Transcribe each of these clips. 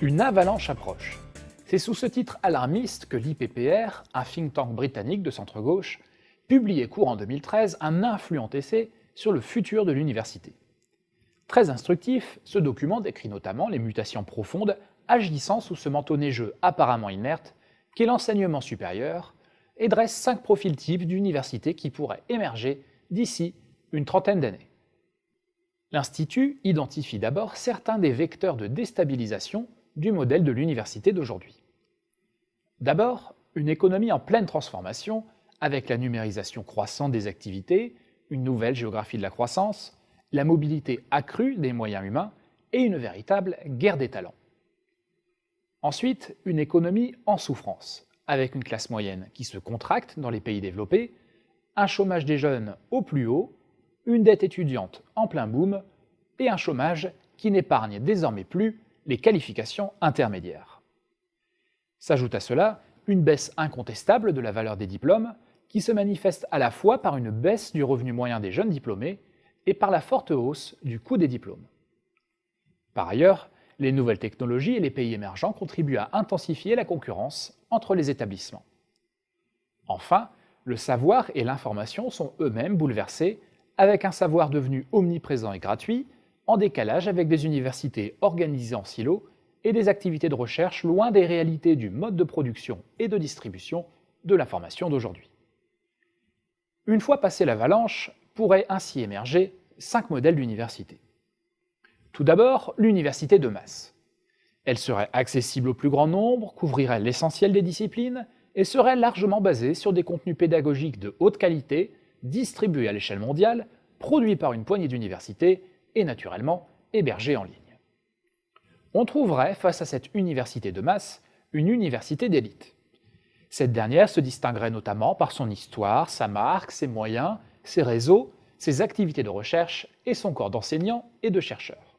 Une avalanche approche. C'est sous ce titre alarmiste que l'IPPR, un think tank britannique de centre-gauche, publiait courant 2013 un influent essai sur le futur de l'université. Très instructif, ce document décrit notamment les mutations profondes agissant sous ce manteau neigeux apparemment inerte qu'est l'enseignement supérieur et dresse 5 profils types d'universités qui pourraient émerger d'ici une trentaine d'années. L'Institut identifie d'abord certains des vecteurs de déstabilisation du modèle de l'université d'aujourd'hui. D'abord, une économie en pleine transformation avec la numérisation croissante des activités, une nouvelle géographie de la croissance, la mobilité accrue des moyens humains et une véritable guerre des talents. Ensuite, une économie en souffrance, avec une classe moyenne qui se contracte dans les pays développés, un chômage des jeunes au plus haut, une dette étudiante en plein boom et un chômage qui n'épargne désormais plus les qualifications intermédiaires. S'ajoute à cela une baisse incontestable de la valeur des diplômes qui se manifeste à la fois par une baisse du revenu moyen des jeunes diplômés et par la forte hausse du coût des diplômes. Par ailleurs, les nouvelles technologies et les pays émergents contribuent à intensifier la concurrence entre les établissements. Enfin, le savoir et l'information sont eux-mêmes bouleversés avec un savoir devenu omniprésent et gratuit, en décalage avec des universités organisées en silos et des activités de recherche loin des réalités du mode de production et de distribution de l'information d'aujourd'hui. Une fois passée l'avalanche, pourraient ainsi émerger 5 modèles d'université. Tout d'abord, l'université de masse. Elle serait accessible au plus grand nombre, couvrirait l'essentiel des disciplines et serait largement basée sur des contenus pédagogiques de haute qualité, distribués à l'échelle mondiale, produits par une poignée d'universités et naturellement hébergés en ligne. On trouverait face à cette université de masse une université d'élite. Cette dernière se distinguerait notamment par son histoire, sa marque, ses moyens, ses réseaux, ses activités de recherche et son corps d'enseignants et de chercheurs.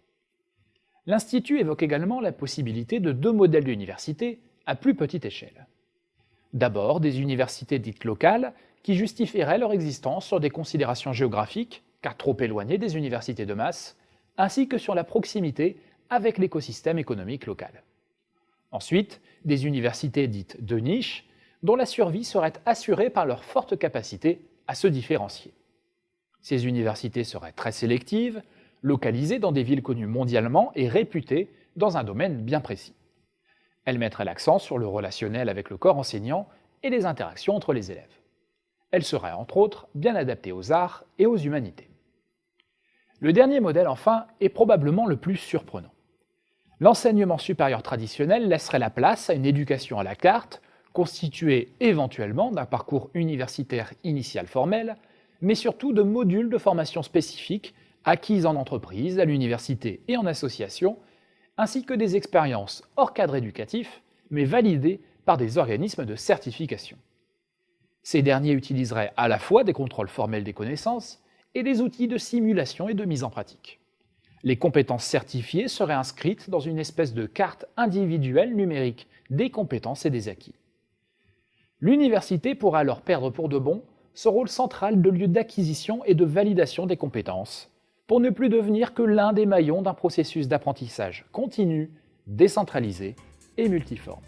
L'Institut évoque également la possibilité de 2 modèles d'université à plus petite échelle. D'abord, des universités dites locales qui justifieraient leur existence sur des considérations géographiques, car trop éloignées des universités de masse, ainsi que sur la proximité avec l'écosystème économique local. Ensuite, des universités dites de niche, dont la survie serait assurée par leur forte capacité à se différencier. Ces universités seraient très sélectives, localisées dans des villes connues mondialement et réputées dans un domaine bien précis. Elles mettraient l'accent sur le relationnel avec le corps enseignant et les interactions entre les élèves. Elles seraient entre autres bien adaptées aux arts et aux humanités. Le dernier modèle enfin est probablement le plus surprenant. L'enseignement supérieur traditionnel laisserait la place à une éducation à la carte, constituée éventuellement d'un parcours universitaire initial formel, mais surtout de modules de formation spécifiques acquises en entreprise, à l'université et en association, ainsi que des expériences hors cadre éducatif, mais validées par des organismes de certification. Ces derniers utiliseraient à la fois des contrôles formels des connaissances et des outils de simulation et de mise en pratique. Les compétences certifiées seraient inscrites dans une espèce de carte individuelle numérique des compétences et des acquis. L'université pourrait alors perdre pour de bon ce rôle central de lieu d'acquisition et de validation des compétences, pour ne plus devenir que l'un des maillons d'un processus d'apprentissage continu, décentralisé et multiforme.